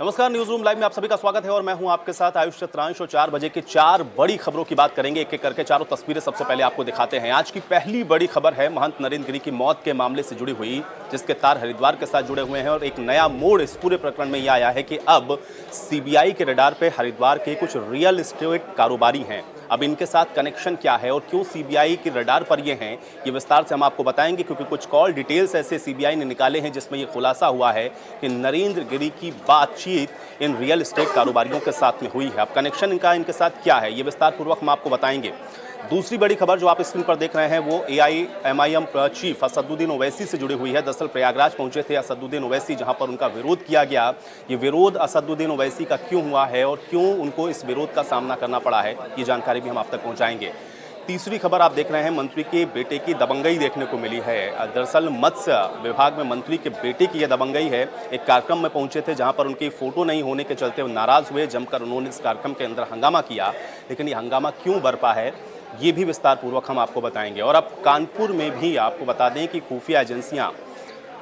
नमस्कार, news room live में आप सभी का स्वागत है और मैं हूं आपके साथ आयुष चतुरांश। और 4 बजे की 4 बड़ी खबरों की बात करेंगे, एक एक करके चारों तस्वीरें सबसे पहले आपको दिखाते हैं। आज की पहली बड़ी खबर है महंत नरेंद्र गिरी की मौत के मामले से जुड़ी हुई, जिसके तार हरिद्वार के साथ जुड़े हुए हैं। और एक नया मोड़ इस पूरे प्रकरण में यह आया है कि अब सीबीआई के रडार पे हरिद्वार के कुछ रियल एस्टेट कारोबारी हैं। अब इनके साथ कनेक्शन क्या है और क्यों सीबीआई के रडार पर ये हैं, ये विस्तार से हम आपको बताएंगे, क्योंकि कुछ कॉल डिटेल्स ऐसे सीबीआई ने निकाले हैं जिसमें ये खुलासा हुआ है कि नरेंद्र गिरी की बातचीत इन रियल एस्टेट कारोबारियों के साथ में हुई है। अब कनेक्शन इनका इनके साथ क्या है, ये विस्तार पूर्वक हम आपको बताएंगे। दूसरी बड़ी खबर जो आप स्क्रीन पर देख रहे हैं वो एआईएमआईएम चीफ असदुद्दीन ओवैसी से जुड़ी हुई है। दरअसल प्रयागराज पहुंचे थे असदुद्दीन ओवैसी, जहां पर उनका विरोध किया गया। ये विरोध असदुद्दीन ओवैसी का क्यों हुआ है और क्यों उनको इस विरोध का सामना करना पड़ा है, ये जानकारी भी हम आप तक पहुंचाएंगे। तीसरी खबर आप देख रहे हैं, मंत्री के बेटे की दबंगई देखने को मिली है। दरअसल मत्स्य विभाग में मंत्री के बेटे की यह दबंगई है। एक कार्यक्रम में पहुंचे थे जहां पर उनकी फोटो नहीं होने के चलते वो नाराज हुए, जमकर उन्होंने इस कार्यक्रम के अंदर हंगामा किया। लेकिन ये हंगामा क्यों बरपा है, ये भी विस्तार पूर्वक हम आपको बताएंगे। और अब कानपुर में भी आपको बता दें कि खुफिया एजेंसियां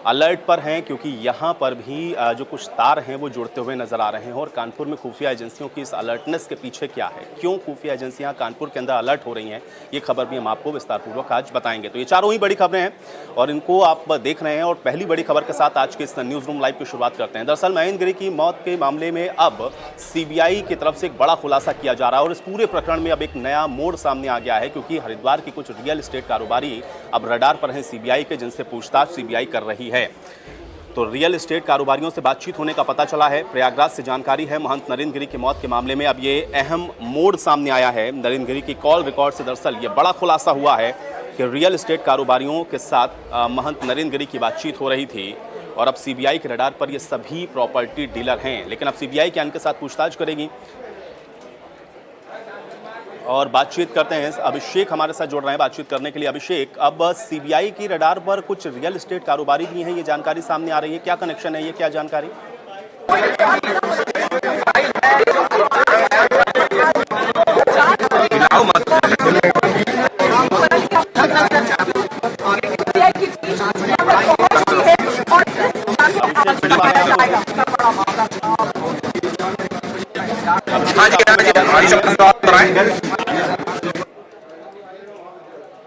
अलर्ट पर हैं, क्योंकि यहाँ पर भी जो कुछ तार हैं वो जुड़ते हुए नजर आ रहे हैं। और कानपुर में खुफिया एजेंसियों की इस अलर्टनेस के पीछे क्या है, क्यों खुफिया एजेंसियां कानपुर के अंदर अलर्ट हो रही हैं, ये खबर भी हम आपको विस्तारपूर्वक आज बताएंगे। तो ये चारों ही बड़ी खबरें हैं और इनको आप देख रहे हैं। और पहली बड़ी खबर के साथ आज के इस न्यूज रूम लाइव की शुरुआत करते हैं। दरअसल नरेंद्र गिरी की मौत के मामले में अब सीबीआई की तरफ से एक बड़ा खुलासा किया जा रहा है और इस पूरे प्रकरण में अब एक नया मोड़ सामने आ गया है, क्योंकि हरिद्वार के कुछ रियल एस्टेट कारोबारी अब रडार पर हैं सीबीआई के, जिनसे पूछताछ सीबीआई कर रही है। तो रियल एस्टेट कारोबारियों से बातचीत होने का पता चला है। प्रयागराज से जानकारी है महंत नरेंद्र गिरी की मौत के मामले में अब ये अहम मोड़ सामने आया है। नरेंद्र गिरी की कॉल रिकॉर्ड से दरअसल ये बड़ा खुलासा हुआ है कि रियल एस्टेट कारोबारियों के साथ महंत नरेंद्र गिरी की बातचीत हो रही थी। और अब सीबीआई के रडार पर ये सभी प्रॉपर्टी डीलर हैं। लेकिन अब सीबीआई क्या इनके साथ पूछताछ करेगी और बातचीत करते हैं। अभिषेक हमारे साथ जुड़ रहे हैं बातचीत करने के लिए। अभिषेक, अब सीबीआई की रडार पर कुछ रियल एस्टेट कारोबारी भी हैं, ये जानकारी सामने आ रही है, क्या कनेक्शन है, ये क्या जानकारी?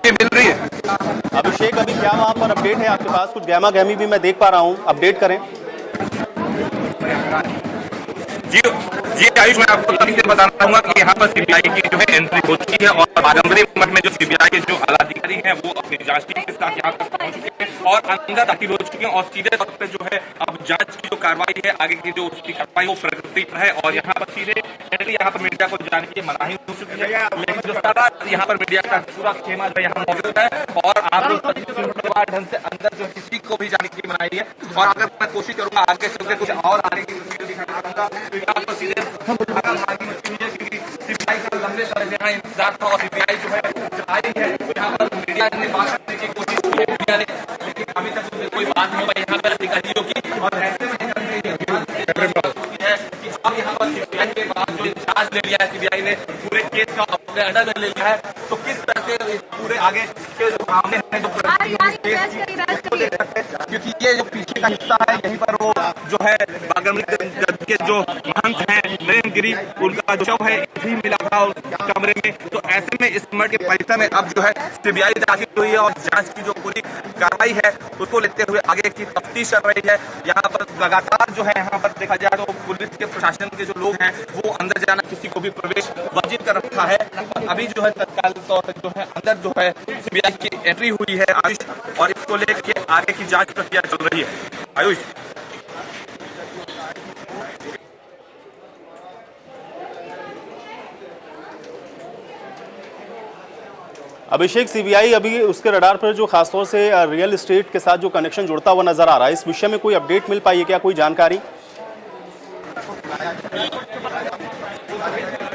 मिल रही है। अभिषेक, अभी क्या वहां पर अपडेट है आपके पास? कुछ गहमा गहमी भी मैं देख पा रहा हूं, अपडेट करें। जी जी आयुष, मैं आपको तरीके से बताना चाहूंगा कि यहाँ पर सीबीआई की जो है एंट्री हो चुकी है और बागमरी मठ में जो सीबीआई के जो आलाधिकारी हैं वो अपनी जांच टीम के साथ यहाँ पर पहुंच चुके हैं और अंदर दाखिल हो चुके हैं। और सीधे तौर पर जो है अब जांच की जो कार्रवाई है, आगे की जो उसकी कार्रवाई वो प्रगति पर है। और यहाँ पर सीधे एंट्री यहाँ पर मीडिया को जाने की मनाही हो चुकी है, लेकिन जो सारा यहाँ पर मीडिया का पूरा खेमा जो यहाँ मौजूद है और आप लोग ढंग से अंदर जो किसी को भी जाने की मनाही है। और अगर मैं कोशिश करूंगा आगे चलकर कुछ और आने की दिखाना चाहूंगा तो यहाँ पर सीधे सीबीआई का लंबे समय से यहाँ इंतजार था और सीबीआई जो है आई है यहाँ पर मीडिया ने बात करने की कोशिश की, लेकिन अभी तक कोई बात नहीं हुई यहाँ पर अधिकारियों की। और ऐसे में है कि अब यहाँ पर सीबीआई के बाद जो इंचार्ज ले लिया है सीबीआई ने पूरे केस का अपने अंडर में ले लिया है, तो किस तरह से इस पूरे आगे के जो मामले हैं जो देख सकते हैं, क्योंकि ये जो पीछे का हिस्सा है यहीं पर वो जो है बागमरी के जो महंत हैं नरेंद्र गिरी, उनका जो शव है भी मिला था कमरे में। तो ऐसे में इस मठ के परिसर में अब जो है सीबीआई दाखिल हुई है और जांच की जो पूरी कार्रवाई है उसको लेते हुए आगे की तफ्तीश कर रही है। यहाँ पर लगातार जो है यहाँ पर देखा जाए तो पुलिस के प्रशासन के जो लोग हैं वो अंदर जाना किसी को भी प्रवेश वर्जित कर रखा है। अभी जो है तत्काल तौर पर जो है अंदर जो है सीबीआई की एंट्री हुई है आयुष, और इसको लेकर आगे की जांच प्रक्रिया चल रही है। आयुष, अभिषेक, सीबीआई अभी उसके रडार पर जो खासतौर से रियल एस्टेट के साथ जो कनेक्शन जुड़ता हुआ नजर आ रहा है, इस विषय में कोई अपडेट मिल पाई है क्या, कोई जानकारी?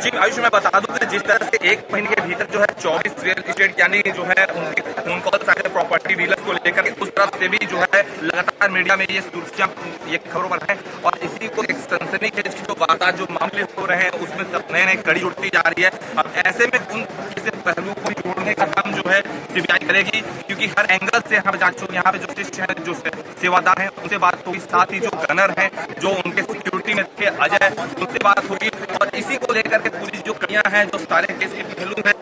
जी आयुष, मैं बता दूं कि जिस तरह से एक महीने के भीतर जो है 24 रियल एस्टेट यानी जो है उनके फोन कॉल सारे प्रॉपर्टी डीलर्स को लेकर उस तरफ से भी जो है लगातार मीडिया में ये सुर्खियां ये खबरों पर है। और इसी को एक सनसनीखेज की जो वारदात जो मामले हो रहे हैं उसमें नए नए कड़ी जुड़ती जा रही है। अब ऐसे में उन पहलुओं को जोड़ने का काम जो है सीबीआई करेगी, क्योंकि हर एंगल से यहाँ पे जो शिष्य हैं जो सेवादार हैं उनसे बात होगी, साथ ही जो गनर हैं जो उनके सिक्योरिटी में थे अजय, उनसे बात होगी और इसी को लेकर के पुलिस जो कड़ियां हैं, जो सारे केस के पहलू हैं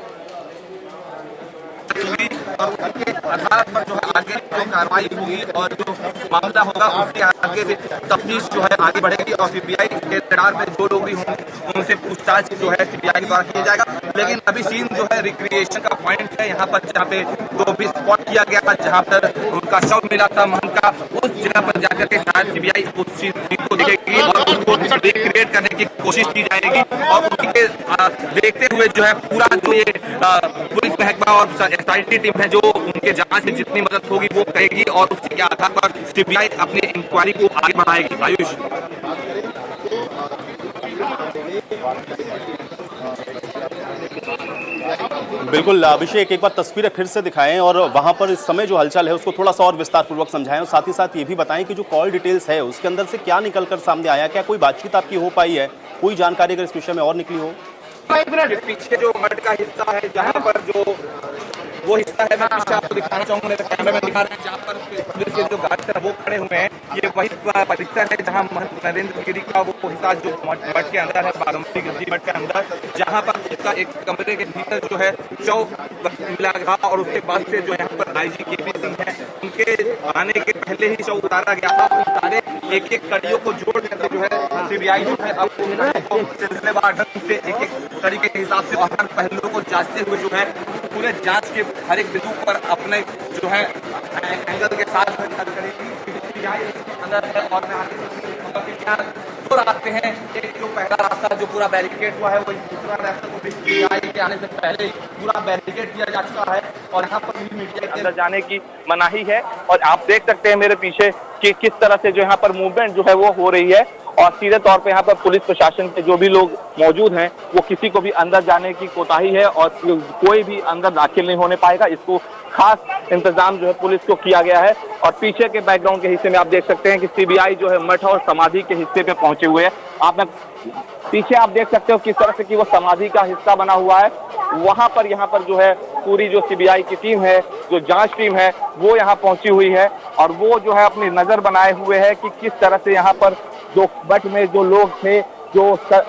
और उनके आधार पर जो है आगे जो कार्रवाई होगी और जो मामला होगा उसके आगे से तफ्तीश जो है आगे बढ़ेगी और सीबीआई के रडार में जो लोग भी होंगे उनसे पूछताछ जो है सीबीआई द्वारा किया जाएगा। लेकिन अभी सीन जो है रिक्रिएशन का पॉइंट है यहाँ पर, जहाँ पे जो भी स्पॉट किया गया जहाँ पर उनका शव मिला था महंत का, उस जगह पर जाकर के शायद सीबीआई उस चीज को देखेगी और उसको रिक्रिएट करने की कोशिश की जाएगी और उनके देखते हुए जो है पूरा जो ये पुलिस महकमा और एसआईटी टीम है जो उनके जांच में जितनी मदद होगी वो करेगी और उसके आधार पर सीबीआई अपनी इंक्वायरी को आगे बढ़ाएगी। आयुष, बिल्कुल अभिषेक, एक बार तस्वीरें फिर से दिखाएं और वहां पर इस समय जो हलचल है उसको थोड़ा सा और विस्तार पूर्वक समझाएं और साथ ही साथ ये भी बताएं कि जो कॉल डिटेल्स है उसके अंदर से क्या निकल कर सामने आया, क्या कोई बातचीत आपकी हो पाई है, कोई जानकारी अगर इस विषय में और निकली हो। पीछे जो मठ का हिस्सा है जहाँ पर जो वो हिस्सा है मैं पीछे आपको दिखाना चाहूंगा, मेरे कैमरा में दिखा रहे हैं, जहाँ पर पुलिस के जो गार्ड है वो खड़े हुए हैं। ये वही परिसर है जहाँ महंत नरेंद्र गिरी का वो हिस्सा जो मठ के अंदर है, बागमती गिरी मठ के अंदर, जहाँ पर उसका एक कमरे के भीतर जो है शव मिला गया और उसके बाद से जो यहाँ पर आईजी केपी सिंह है उनके आने के पहले ही शव उतारा गया था। उन सारे एक एक कड़ियों को जोड़ करके जो है सीबीआई जो है अब सिलसिलेवार ढंग से एक एक तरीके के हिसाब से हर पहलुओं को जांचते हुए जो है पूरे जांच के हर एक बिंदु पर अपने जो है एंगल के साथ अंदर है और दो रास्ते हैं, एक जो पहला रास्ता जो पूरा बैरिकेड हुआ है वही दूसरा रास्ता को के आने से पहले पूरा बैरिकेड किया जा चुका है और यहाँ पर भी मीडिया के अंदर जाने की मनाही है। और आप देख सकते हैं मेरे पीछे कि किस तरह से जो यहाँ पर मूवमेंट जो है वो हो रही है और सीधे तौर पे यहाँ पर पुलिस प्रशासन के जो भी लोग मौजूद हैं वो किसी को भी अंदर जाने की कोताही है और कोई भी अंदर दाखिल नहीं होने पाएगा। इसको खास इंतजाम जो है पुलिस को किया गया है और पीछे के बैकग्राउंड के हिस्से में आप देख सकते हैं कि सीबीआई जो है मठ और समाधि के हिस्से पे पहुंचे हुए हैं। पीछे आप देख सकते हो किस तरह से कि वो समाधि का हिस्सा बना हुआ है, वहां पर यहाँ पर जो है पूरी जो सीबीआई की टीम है, जो जांच टीम है वो यहाँ पहुंची हुई है और वो जो है अपनी नजर बनाए हुए है कि किस तरह से यहाँ पर जो मठ में जो लोग थे, जो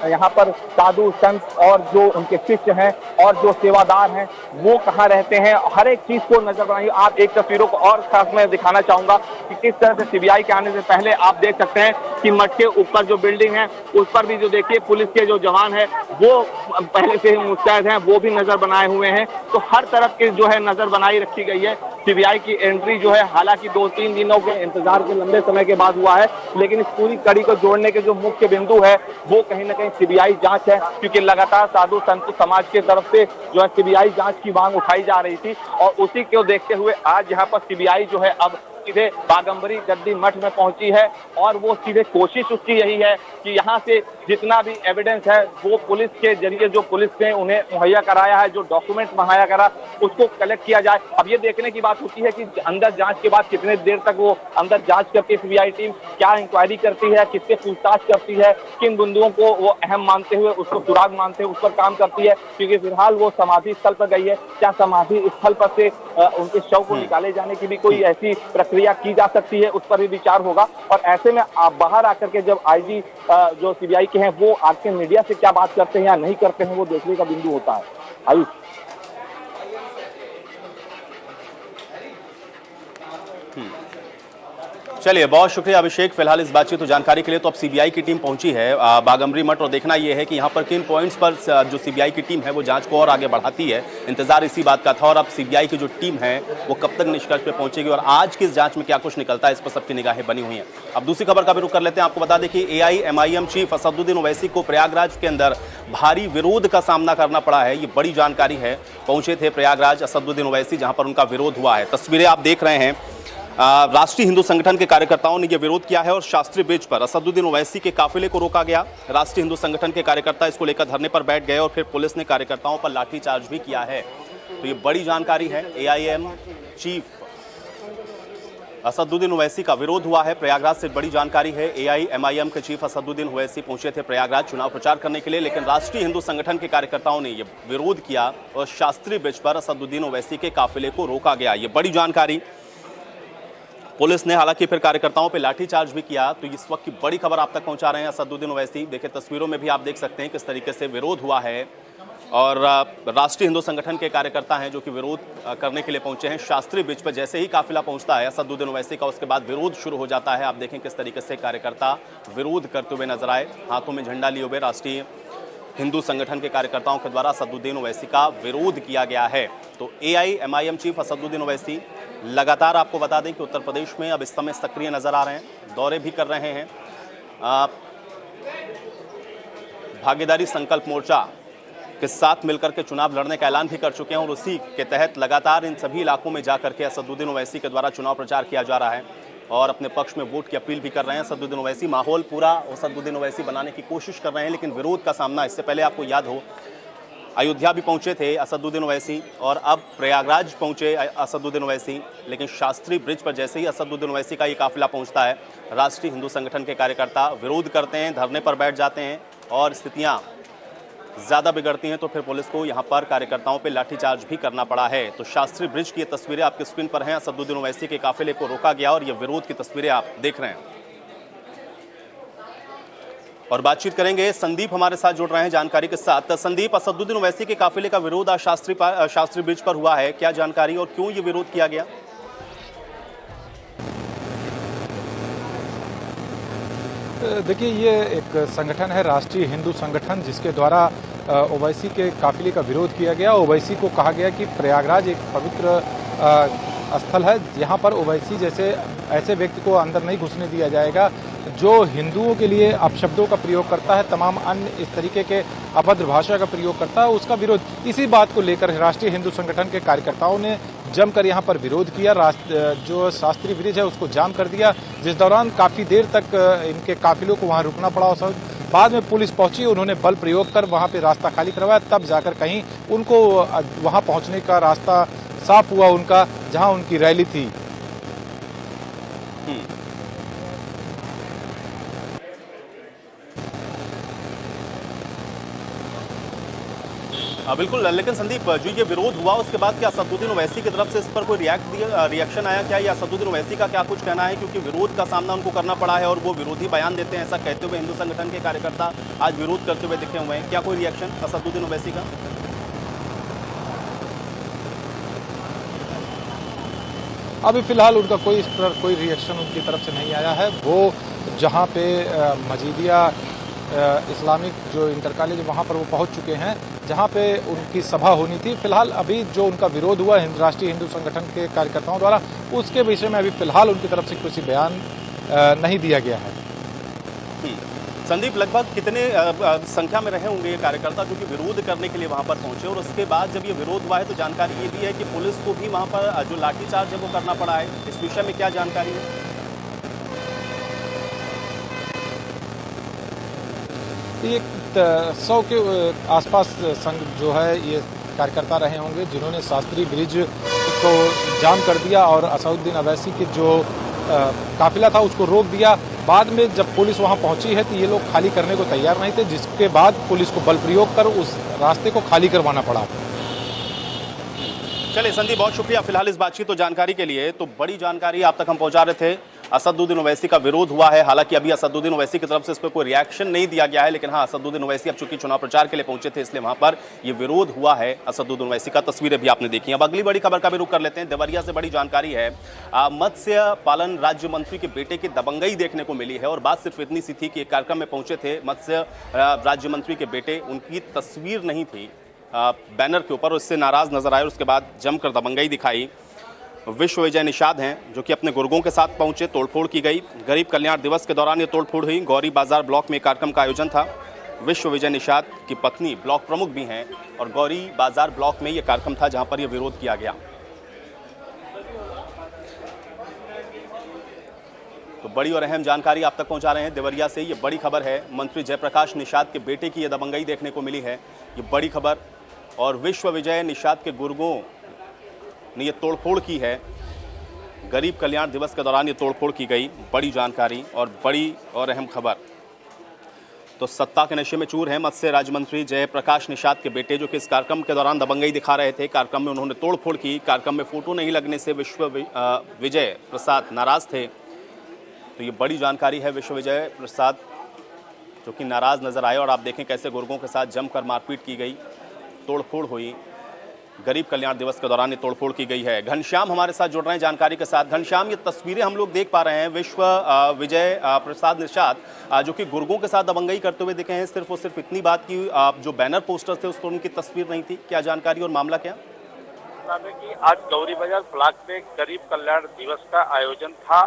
यहाँ पर साधु संत और जो उनके शिष्य हैं और जो सेवादार हैं वो कहाँ रहते हैं, हर एक चीज को नजर बनाइए। आप एक तस्वीरों को और खास मैं दिखाना चाहूंगा कि किस तरह से सीबीआई के आने से पहले आप देख सकते हैं कि मठ के ऊपर जो बिल्डिंग है उस पर भी जो देखिए पुलिस के जो जवान है वो पहले से ही मुस्तैद हैं, वो भी नजर बनाए हुए हैं। तो हर तरफ की जो है नजर बनाई रखी गई है। सीबीआई की एंट्री जो है हालांकि 2-3 दिनों के इंतजार के लंबे समय के बाद हुआ है, लेकिन इस पूरी कड़ी को जोड़ने के जो मुख्य बिंदु है वो कहीं ना कहीं सीबीआई जांच है, क्योंकि लगातार साधु संत समाज के तरफ से जो है सीबीआई जांच की मांग उठाई जा रही थी और उसी को देखते हुए आज यहाँ पर सीबीआई जो है अब सीधे बागम्बरी गद्दी मठ में पहुंची है और वो सीधे कोशिश उसकी यही है कि यहाँ से जितना भी एविडेंस है वो पुलिस के जरिए जो पुलिस ने उन्हें मुहैया कराया है, जो डॉक्यूमेंट मुहैया करा उसको कलेक्ट किया जाए। अब ये देखने की बात होती है कि अंदर जांच के बाद कितने देर तक वो अंदर जांच करती है सीबीआई टीम, क्या इंक्वायरी करती है, किससे पूछताछ करती है, किन बिंदुओं को वो अहम मानते हुए उसको सुराग मानते हुए उस पर काम करती है। क्योंकि फिलहाल वो समाधि स्थल पर गई है, क्या समाधि स्थल पर से उनके शव को निकाले जाने की भी कोई ऐसी प्रक्रिया की जा सकती है, उस पर भी विचार होगा। और ऐसे में आप बाहर आकर के जब आईजी जो सीबीआई के हैं वो आके मीडिया से क्या बात करते हैं या नहीं करते हैं वो देखने का बिंदु होता है। आयुष, चलिए, बहुत शुक्रिया अभिषेक फिलहाल इस बातचीत और जानकारी के लिए। तो अब सीबीआई की टीम पहुंची है बागम्बरी मठ और देखना यह है कि यहां पर किन पॉइंट्स पर जो सीबीआई की टीम है वो जांच को और आगे बढ़ाती है। इंतजार इसी बात का था और अब सीबीआई की जो टीम है वो कब तक निष्कर्ष पे पहुंचेगी और आज की इस जांच में क्या कुछ निकलता है इस पर सबकी निगाहें बनी हुई हैं। अब दूसरी खबर का भी रुख कर लेते हैं। आपको बता दें कि AIMIM चीफ असदुद्दीन ओवैसी को प्रयागराज के अंदर भारी विरोध का सामना करना पड़ा है। ये बड़ी जानकारी है। पहुंचे थे प्रयागराज असदुद्दीन ओवैसी जहां पर उनका विरोध हुआ है। तस्वीरें आप देख रहे हैं। राष्ट्रीय हिंदू संगठन के कार्यकर्ताओं ने यह विरोध किया है और शास्त्री ब्रिज पर असदुद्दीन ओवैसी के काफिले को रोका गया। राष्ट्रीय हिंदू संगठन के कार्यकर्ता इसको लेकर धरने पर बैठ गए और फिर पुलिस ने कार्यकर्ताओं पर लाठीचार्ज भी किया है। तो ये बड़ी जानकारी है। AIM चीफ असदुद्दीन ओवैसी का विरोध हुआ है। प्रयागराज से बड़ी जानकारी है। AIMIM के चीफ असदुद्दीन ओवैसी पहुंचे थे प्रयागराज चुनाव प्रचार करने के लिए, लेकिन राष्ट्रीय हिंदू संगठन के कार्यकर्ताओं ने यह विरोध किया और शास्त्री ब्रिज पर असदुद्दीन ओवैसी के काफिले को रोका गया। ये बड़ी जानकारी। पुलिस ने हालांकि फिर कार्यकर्ताओं पे लाठीचार्ज भी किया। तो इस वक्त की बड़ी खबर आप तक पहुंचा रहे हैं असदुद्दीन ओवैसी। देखिए तस्वीरों में भी आप देख सकते हैं किस तरीके से विरोध हुआ है और राष्ट्रीय हिंदू संगठन के कार्यकर्ता हैं जो कि विरोध करने के लिए पहुंचे हैं शास्त्री ब्रिज पर। जैसे ही काफिला पहुंचता है असदुद्दीन ओवैसी का, उसके बाद विरोध शुरू हो जाता है। आप देखें किस तरीके से कार्यकर्ता विरोध करते हुए नजर आए, हाथों में झंडा लिए हुए। राष्ट्रीय हिंदू संगठन के कार्यकर्ताओं के द्वारा असदुद्दीन ओवैसी का विरोध किया गया है। तो AIMIM चीफ असदुद्दीन ओवैसी लगातार आपको बता दें कि उत्तर प्रदेश में अब इस समय सक्रिय नजर आ रहे हैं, दौरे भी कर रहे हैं। भागीदारी संकल्प मोर्चा के साथ मिलकर के चुनाव लड़ने का ऐलान भी कर चुके हैं और उसी के तहत लगातार इन सभी इलाकों में जाकर के असदुद्दीन ओवैसी के द्वारा चुनाव प्रचार किया जा रहा है और अपने पक्ष में वोट की अपील भी कर रहे हैं असदुद्दीन ओवैसी। माहौल पूरा असदुद्दीन ओवैसी बनाने की कोशिश कर रहे हैं, लेकिन विरोध का सामना, इससे पहले आपको याद हो अयोध्या भी पहुंचे थे असदुद्दीन ओवैसी और अब प्रयागराज पहुंचे असदुद्दीन ओवैसी। लेकिन शास्त्री ब्रिज पर जैसे ही असदुद्दीन ओवैसी का ये काफिला पहुंचता है, राष्ट्रीय हिंदू संगठन के कार्यकर्ता विरोध करते हैं, धरने पर बैठ जाते हैं और स्थितियां ज़्यादा बिगड़ती हैं तो फिर पुलिस को यहां पर कार्यकर्ताओं पे लाठीचार्ज भी करना पड़ा है। तो शास्त्री ब्रिज की ये तस्वीरें आपकी स्क्रीन पर हैं। असदुद्दीन ओवैसी के काफिले को रोका गया और ये विरोध की तस्वीरें आप देख रहे हैं। और बातचीत करेंगे, संदीप हमारे साथ जुड़ रहे हैं जानकारी के साथ। संदीप, असदुद्दीन ओवैसी के काफिले का विरोध आज शास्त्री ब्रिज पर हुआ है, क्या जानकारी और क्यों ये विरोध किया गया? देखिए, ये एक संगठन है राष्ट्रीय हिंदू संगठन जिसके द्वारा ओवैसी के काफिले का विरोध किया गया। ओवैसी को कहा गया कि प्रयागराज एक पवित्र स्थल है, यहाँ पर ओवैसी जैसे ऐसे व्यक्ति को अंदर नहीं घुसने दिया जाएगा जो हिंदुओं के लिए अपशब्दों का प्रयोग करता है, तमाम अन्य इस तरीके के अभद्र भाषा का प्रयोग करता है, उसका विरोध। इसी बात को लेकर राष्ट्रीय हिंदू संगठन के कार्यकर्ताओं ने जमकर यहाँ पर विरोध किया। जो शास्त्री ब्रिज है उसको जाम कर दिया, जिस दौरान काफी देर तक इनके काफिलों को वहाँ रुकना पड़ा। उस बाद में पुलिस पहुंची, उन्होंने बल प्रयोग कर वहाँ पे रास्ता खाली करवाया, तब जाकर कहीं उनको वहाँ पहुँचने का रास्ता साफ हुआ उनका, जहाँ उनकी रैली थी। बिल्कुल, लेकिन संदीप जो ये विरोध हुआ उसके बाद क्या असदुद्दीन ओवैसी की तरफ से इस पर कोई रिएक्शन आया क्या, या असदुद्दीन ओवैसी का क्या कुछ कहना है? क्योंकि विरोध का सामना उनको करना पड़ा है और वो विरोधी बयान देते हैं, ऐसा कहते हुए हिंदू संगठन के कार्यकर्ता आज विरोध करते हुए दिखे हुए हैं। क्या कोई रिएक्शन असदुद्दीन ओवैसी का? अभी फिलहाल उनका कोई रिएक्शन उनकी तरफ से नहीं आया है। वो जहाँ पे मजीदिया इस्लामिक जो इंटर कॉलेज वहाँ पर वो पहुँच चुके हैं, जहाँ पे उनकी सभा होनी थी। फिलहाल अभी जो उनका विरोध हुआ राष्ट्रीय हिंदू संगठन के कार्यकर्ताओं द्वारा, उसके विषय में अभी फिलहाल उनकी तरफ से कोई बयान नहीं दिया गया है। संदीप, लगभग कितने संख्या में रहे होंगे ये कार्यकर्ता जो कि विरोध करने के लिए वहां पर पहुंचे? और उसके बाद जब ये विरोध हुआ है तो जानकारी ये भी है कि पुलिस को भी वहां पर जो लाठीचार्ज है वो करना पड़ा है, इस विषय में क्या जानकारी है? एक 100 के आसपास संघ जो है ये कार्यकर्ता रहे होंगे जिन्होंने शास्त्री ब्रिज को जाम कर दिया और असदुद्दीन ओवैसी के जो काफिला था उसको रोक दिया। बाद में जब पुलिस वहां पहुंची है तो ये लोग खाली करने को तैयार नहीं थे, जिसके बाद पुलिस को बल प्रयोग कर उस रास्ते को खाली करवाना पड़ा। चलिए संदीप, बहुत शुक्रिया फिलहाल इस बातचीत और जानकारी के लिए। तो बड़ी जानकारी आप तक हम पहुंचा रहे थे। असदुद्दीन ओवैसी का विरोध हुआ है, हालांकि अभी असदुद्दीन ओवैसी की तरफ से इस पर कोई रिएक्शन नहीं दिया गया है, लेकिन हाँ, असदुद्दीन ओवैसी अब चूंकि चुनाव प्रचार के लिए पहुंचे थे इसलिए वहां पर ये विरोध हुआ है असदुद्दीन ओवैसी का। तस्वीरें भी आपने देखी। अब अगली बड़ी खबर का भी रुख कर लेते हैं। देवरिया से बड़ी जानकारी है, मत्स्य पालन राज्य मंत्री के बेटे की दबंगई देखने को मिली है और बात सिर्फ इतनी सी थी कि एक कार्यक्रम में पहुंचे थे मत्स्य राज्य मंत्री के बेटे, उनकी तस्वीर नहीं थी बैनर के ऊपर, उससे नाराज नजर आए और उसके बाद जमकर दबंगई दिखाई। विश्व विजय निषाद हैं जो कि अपने गुर्गों के साथ पहुंचे, तोड़फोड़ की गई। गरीब कल्याण दिवस के दौरान ये तोड़फोड़ हुई। गौरी बाजार ब्लॉक में कार्यक्रम का आयोजन था। विश्व विजय निषाद की पत्नी ब्लॉक प्रमुख भी हैं और गौरी बाजार ब्लॉक में ये कार्यक्रम था जहां पर यह विरोध किया गया। तो बड़ी और अहम जानकारी आप तक पहुंचा रहे हैं देवरिया से। ये बड़ी खबर है, मंत्री जयप्रकाश निषाद के बेटे की यह दबंगई देखने को मिली है, ये बड़ी खबर। और विश्व विजय निषाद के गुर्गों ने ये तोड़फोड़ की है। गरीब कल्याण दिवस के दौरान ये तोड़फोड़ की गई, बड़ी जानकारी और बड़ी और अहम खबर। तो सत्ता के नशे में चूर हैं मत्स्य राज्य मंत्री जयप्रकाश निषाद के बेटे, जो कि इस कार्यक्रम के दौरान दबंगई दिखा रहे थे। कार्यक्रम में उन्होंने तोड़फोड़ की। कार्यक्रम में फोटो नहीं लगने से विजय प्रसाद नाराज थे। तो ये बड़ी जानकारी है। विजय प्रसाद जो कि नाराज नजर आए और आप देखें कैसे गुर्गों के साथ जमकर मारपीट की गई, तोड़फोड़ हुई। गरीब कल्याण दिवस के दौरान ये तोड़फोड़ की गई है। घनश्याम हमारे साथ जुड़ रहे हैं जानकारी के साथ। घनश्याम, ये तस्वीरें हम लोग देख पा रहे हैं विजय प्रसाद निषाद जो कि गुर्गों के साथ दबंगई करते हुए दिखे हैं। सिर्फ और सिर्फ इतनी बात की जो बैनर पोस्टर थे उस पर उनकी तस्वीर नहीं थी। क्या जानकारी और मामला क्या? कि आज गौरी बाजार ब्लॉक में गरीब कल्याण दिवस का आयोजन था,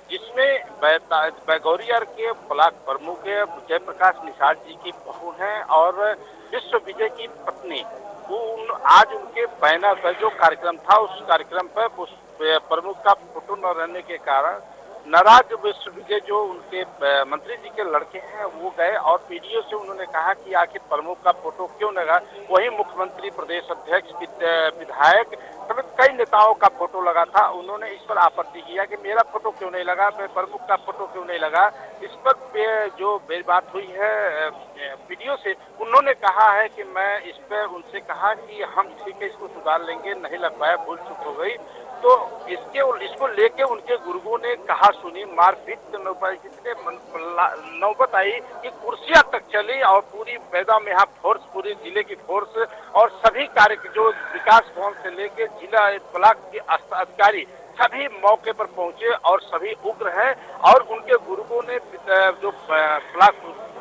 जिसमें गौरीबाजार के ब्लॉक प्रमुख जयप्रकाश निषाद जी की बहू हैं और विश्व विजय की पत्नी। आज उनके बैनर पर जो कार्यक्रम था, उस कार्यक्रम पर प्रमुख का फोटो न रहने के कारण नाराज विश्व विजय जो उनके मंत्री जी के लड़के हैं वो गए और पीडीओ से उन्होंने कहा कि आखिर प्रमुख का फोटो क्यों लगा। वही मुख्यमंत्री, प्रदेश अध्यक्ष, विधायक समेत कई नेताओं का फोटो लगा था। उन्होंने इस पर आपत्ति किया कि मेरा फोटो क्यों नहीं लगा, प्रमुख का फोटो क्यों नहीं लगा। इस पर जो मेरी बात हुई है पीडीओ से, उन्होंने कहा है कि मैं इस पर उनसे कहा कि हम ठीक है इसको सुधार लेंगे, नहीं लग पाया, भूल चूक हो गई। तो इसको लेके उनके गुर्गों ने कहा सुनी, मारपीट नौबत आई कि कुर्सियां तक चली और पूरी पैदा में यहाँ फोर्स, पूरी जिले की फोर्स और सभी कार्य जो विकास भवन से लेके जिला ब्लॉक के अधिकारी सभी मौके पर पहुंचे और सभी उग्र हैं। और उनके गुर्गों ने जो ब्लॉक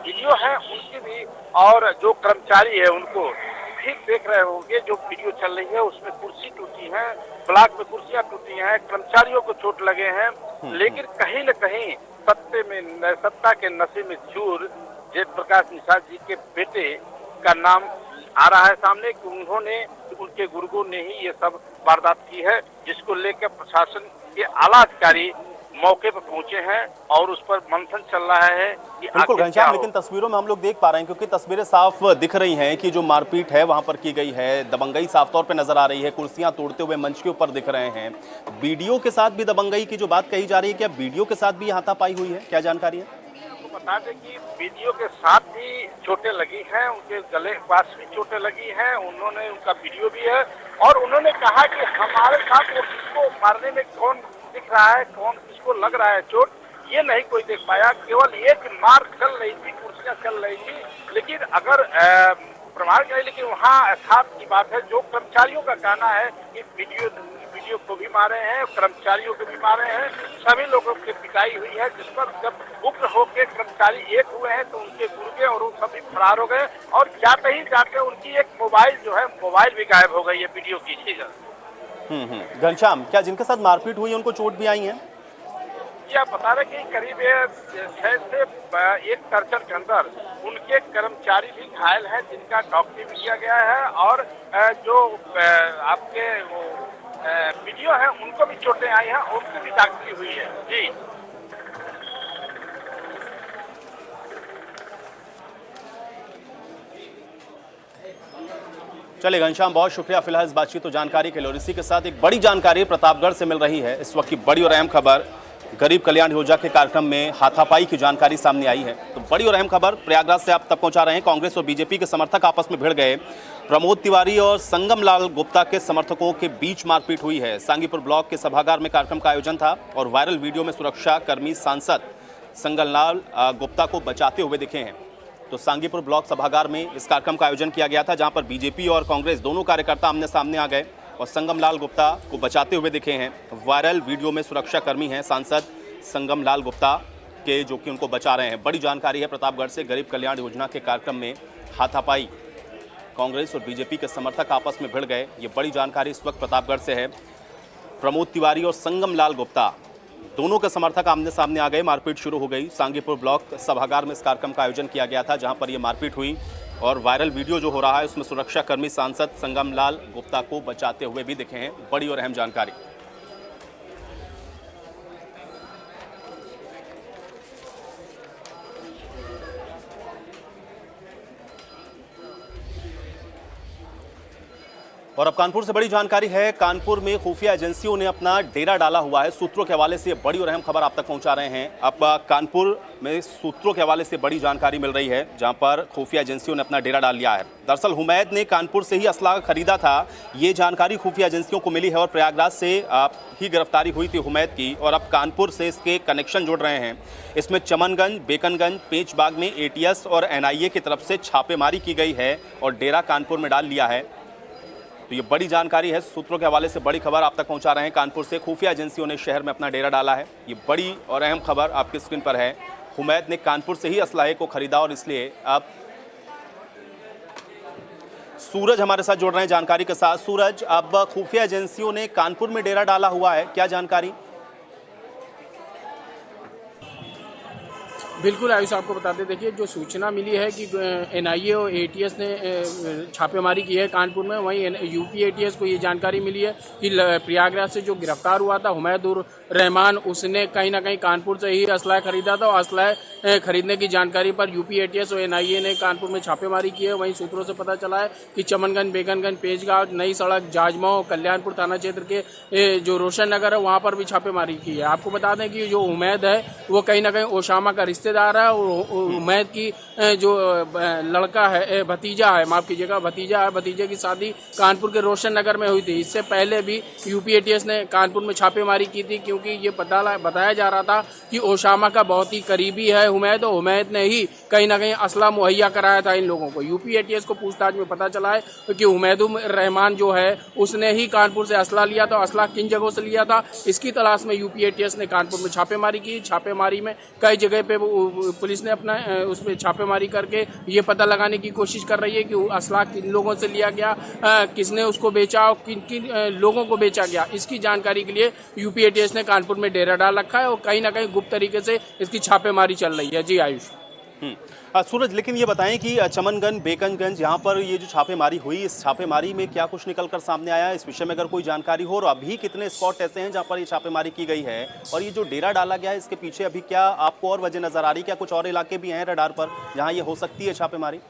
वीडियो है उनकी भी और जो कर्मचारी है उनको ठीक देख रहे होंगे। जो वीडियो चल रही है उसमें कुर्सी टूटी है, ब्लॉक में कुर्सियां टूटी हैं, कर्मचारियों को चोट लगे हैं। लेकिन कहीं न कहीं सत्ता के नशे में चूर जयप्रकाश निषाद जी के बेटे का नाम आ रहा है सामने कि उन्होंने, उनके गुर्गों ने ही ये सब वारदात की है, जिसको लेकर प्रशासन के आला अधिकारी मौके पर पहुंचे हैं और उस पर मंथन चल रहा है कि बिल्कुल घनश्याम, लेकिन तस्वीरों में हम लोग देख पा रहे हैं, क्योंकि तस्वीरें साफ दिख रही हैं कि जो मारपीट है वहां पर की गई है, दबंगई साफ तौर पे नजर आ रही है, कुर्सियां तोड़ते हुए मंच के ऊपर दिख रहे हैं। बीडीओ के साथ भी दबंगई की जो बात कही जा रही है, क्या बीडीओ के साथ भी हाथापाई हुई है? क्या जानकारी है? तो बता दें कि बीडीओ के साथ भी चोटें लगी हैं, उनके गले के पास भी चोटें लगी हैं। उन्होंने, उनका वीडियो भी है और उन्होंने कहा कि हमारे साथ वो किसको मारने में कौन दिख रहा है, कौन किसको लग रहा है चोट, ये नहीं कोई देख पाया। केवल एक मार चल रही थी, कुर्सियां चल रही थी, लेकिन अगर प्रभावित नहीं। लेकिन वहाँ यथार्थ की बात है, जो कर्मचारियों का कहना है कि वीडियो को भी मारे हैं, कर्मचारियों को भी मारे हैं, सभी लोगों की पिटाई हुई है, जिस पर जब उग्र होकर कर्मचारी एक हुए हैं तो उनके गुर्गे और वो सभी फरार हो गए और जाते ही जाते उनकी एक मोबाइल जो है, मोबाइल भी गायब हो गई है वीडियो की चीज। घनश्याम, क्या जिनके साथ मारपीट हुई है उनको चोट भी आई है? ये आप बता रहे कि करीब 6 से 1 दर्जन के अंदर उनके कर्मचारी भी घायल हैं, जिनका डॉक्टरी भी किया गया है और जो आपके वो वीडियो है उनको भी चोटें आई हैं, उनकी भी डॉक्टरी हुई है। जी चलिए घनश्याम, बहुत शुक्रिया फिलहाल इस बातचीत और जानकारी के लिए। और इसी के साथ एक बड़ी जानकारी प्रतापगढ़ से मिल रही है। इस वक्त की बड़ी और अहम खबर, गरीब कल्याण योजना के कार्यक्रम में हाथापाई की जानकारी सामने आई है। तो बड़ी और अहम खबर प्रयागराज से आप तक पहुंचा रहे हैं। कांग्रेस और बीजेपी के समर्थक आपस में भिड़ गए। प्रमोद तिवारी और संगम लाल गुप्ता के समर्थकों के बीच मारपीट हुई है। सांगीपुर ब्लॉक के सभागार में कार्यक्रम का आयोजन था और वायरल वीडियो में सुरक्षा कर्मी सांसद संगम लाल गुप्ता को बचाते हुए दिखे हैं। तो सांगीपुर ब्लॉक सभागार में इस कार्यक्रम का आयोजन किया गया था, जहां पर बीजेपी और कांग्रेस दोनों कार्यकर्ता आमने सामने आ गए और संगम लाल गुप्ता को बचाते हुए दिखे हैं। वायरल वीडियो में सुरक्षा कर्मी हैं सांसद संगम लाल गुप्ता के, जो कि उनको बचा रहे हैं। बड़ी जानकारी है प्रतापगढ़ से। गरीब कल्याण योजना के कार्यक्रम में हाथापाई, कांग्रेस और बीजेपी के समर्थक आपस में भिड़ गए। ये बड़ी जानकारी इस वक्त प्रतापगढ़ से है। प्रमोद तिवारी और संगम लाल गुप्ता दोनों के समर्थक आमने सामने आ गए, मारपीट शुरू हो गई। सांगीपुर ब्लॉक सभागार में इस कार्यक्रम का आयोजन किया गया था, जहां पर यह मारपीट हुई और वायरल वीडियो जो हो रहा है उसमें सुरक्षा कर्मी सांसद संगम लाल गुप्ता को बचाते हुए भी दिखे हैं। बड़ी और अहम जानकारी। और अब कानपुर से बड़ी जानकारी है। कानपुर में खुफिया एजेंसियों ने अपना डेरा डाला हुआ है। सूत्रों के हवाले से बड़ी और अहम खबर आप तक पहुंचा रहे हैं। अब कानपुर में सूत्रों के हवाले से बड़ी जानकारी मिल रही है, जहां पर खुफिया एजेंसियों ने अपना डेरा डाल लिया है। दरअसल हुमैद ने कानपुर से ही असला खरीदा था, ये जानकारी खुफिया एजेंसियों को मिली है और प्रयागराज से ही गिरफ्तारी हुई थी हुमैद की, और अब कानपुर से इसके कनेक्शन जुड़ रहे हैं। इसमें चमनगंज, बेकनगंज, पेंचबाग में एटीएस और एनआईए की तरफ से छापेमारी की गई है और डेरा कानपुर में डाल लिया है। तो ये बड़ी जानकारी है। सूत्रों के हवाले से बड़ी खबर आप तक पहुंचा रहे हैं। कानपुर से खुफिया एजेंसियों ने शहर में अपना डेरा डाला है। ये बड़ी और अहम खबर आपकी स्क्रीन पर है। हुमैद ने कानपुर से ही असलाहे को खरीदा और इसलिए अब सूरज हमारे साथ जुड़ रहे हैं जानकारी के साथ। सूरज, अब खुफिया एजेंसियों ने कानपुर में डेरा डाला हुआ है, क्या जानकारी? बिल्कुल आयुष, आपको बता दें, देखिए जो सूचना मिली है कि एनआईए और एटीएस ने छापेमारी की है कानपुर में, वहीं यूपी एटीएस को ये जानकारी मिली है कि प्रयागराज से जो गिरफ्तार हुआ था हुमैद उर रहमान, उसने कहीं ना कहीं कानपुर से ही असलाह खरीदा था और असलाह खरीदने की जानकारी पर यूपी एटीएस और एनआईए ने कानपुर में छापेमारी की है। वहीं सूत्रों से पता चला है कि चमनगंज, बेगनगंज, पेंचगांव, नई सड़क, जाजमऊ, कल्याणपुर थाना क्षेत्र के जो रोशन नगर है वहाँ पर भी छापेमारी की है। आपको बता दें कि जो हुमैद है वो कहीं ना कहीं ओसामा का रिश्तेदार है और हुमैद की जो लड़का है, भतीजा है, माफ कीजिएगा, भतीजा है, भतीजे की शादी कानपुर के रोशन नगर में हुई थी। इससे पहले भी यूपी एटीएस ने कानपुर में छापेमारी की थी, क्योंकि ये बताया जा रहा था कि ओसामा का बहुत ही करीबी है हुमैद, और हुमैद ने ही कहीं ना कहीं असला मुहैया कराया था इन लोगों को। यूपी एटीएस को पूछताछ में पता चला है कि हुमैद उर रहमान जो है उसने ही कानपुर से असला लिया था। असला किन जगहों से लिया था, इसकी तलाश में यूपी एटीएस ने कानपुर में छापेमारी की। छापेमारी में कई जगह पे पुलिस ने अपना उसमें छापेमारी करके ये पता लगाने की कोशिश कर रही है कि असला किन लोगों से लिया गया, किसने उसको बेचा और किन किन लोगों को बेचा गया। इसकी जानकारी के लिए यूपी एटीएस ने कानपुर में डेरा डाल रखा है और कहीं ना कहीं गुप्त तरीके से इसकी छापेमारी चल रही है। जी आयुष। सूरज, लेकिन ये बताएं कि चमनगंज, बेकनगंज, यहाँ पर ये जो छापेमारी हुई, इस छापेमारी में क्या कुछ निकल कर सामने आया, इस विषय में अगर कोई जानकारी हो, और अभी कितने स्पॉट ऐसे हैं जहाँ पर ये छापेमारी की गई है, और ये जो डेरा डाला गया है इसके पीछे अभी क्या आपको और वजह नजर आ रही? क्या कुछ और इलाके भी हैं रडार पर जहाँ ये हो सकती है छापेमारी?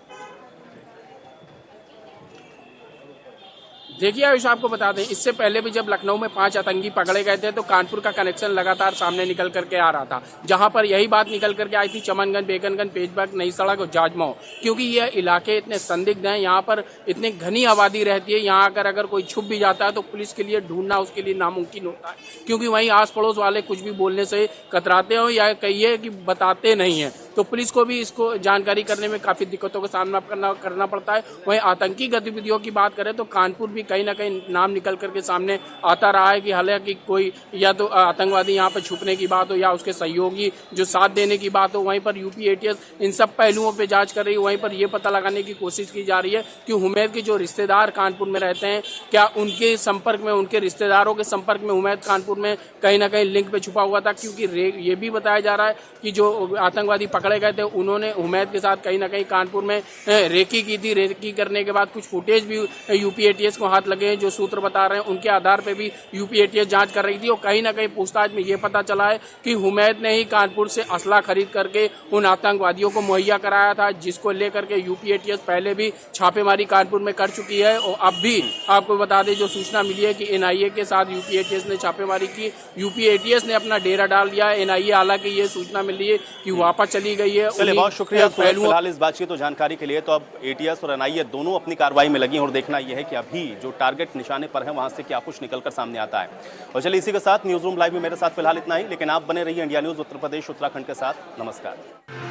देखिए आयुष, आपको बता दें, इससे पहले भी जब लखनऊ में 5 आतंकी पकड़े गए थे तो कानपुर का कनेक्शन लगातार सामने निकल करके आ रहा था, जहां पर यही बात निकल करके आई थी चमनगंज, बेकनगंज, पेंचबाग, नई सड़क और जाजमऊ। क्योंकि ये इलाके इतने संदिग्ध हैं, यहाँ पर इतनी घनी आबादी रहती है, यहाँ अगर कोई छुप भी जाता है तो पुलिस के लिए ढूंढना उसके लिए नामुमकिन होता है, क्योंकि वहीं आस पड़ोस वाले कुछ भी बोलने से कतराते हो या कहिए कि बताते नहीं हैं, तो पुलिस को भी इसको जानकारी करने में काफ़ी दिक्कतों का सामना करना पड़ता है। वहीं आतंकी गतिविधियों की बात करें तो कानपुर भी कहीं ना कहीं नाम निकल करके सामने आता रहा है कि हालांकि कोई या तो आतंकवादी यहाँ पर छुपने की बात हो या उसके सहयोगी जो साथ देने की बात हो, वहीं पर यूपी एटीएस इन सब पहलुओं पर जाँच कर रही है। वहीं पर यह पता लगाने की कोशिश की जा रही है कि हुमैद के जो रिश्तेदार कानपुर में रहते हैं, क्या उनके संपर्क में, उनके रिश्तेदारों के संपर्क में हुमैद कानपुर में कहीं ना कहीं लिंक पे छुपा हुआ था। क्योंकि ये भी बताया जा रहा है कि जो आतंकवादी पकड़े गए थे उन्होंने हुमैद के साथ कहीं ना कहीं कानपुर में रेकी की थी। रेकी करने के बाद कुछ फुटेज भी यूपी एटीएस को हाथ लगे हैं, जो सूत्र बता रहे हैं उनके आधार पे भी यूपी एटीएस जांच कर रही थी। और कहीं ना कहीं पूछताछ में ये पता चला है कि हुमैद ने ही कानपुर से असला खरीद करके उन आतंकवादियों को मुहैया कराया था, जिसको लेकर के यूपी एटीएस पहले भी छापेमारी कानपुर में कर चुकी है। और अब भी आपको बता दें, जो सूचना मिली है कि एनआईए के साथ यूपी एटीएस ने छापेमारी की, यूपी एटीएस ने अपना डेरा डाल दिया। एनआईए हालांकि ये सूचना मिल रही है कि वापस चली गई है। चलिए, बहुत शुक्रिया फिलहाल इस बातचीत और जानकारी के लिए। तो अब एटीएस और एनआईए दोनों अपनी कार्रवाई में लगी और देखना यह है कि अभी जो टारगेट निशाने पर है वहां से क्या कुछ निकलकर सामने आता है। और चलिए, इसी के साथ न्यूज रूम लाइव में मेरे साथ फिलहाल इतना ही, लेकिन आप बने रहिए इंडिया न्यूज उत्तर प्रदेश उत्तराखंड के साथ। नमस्कार।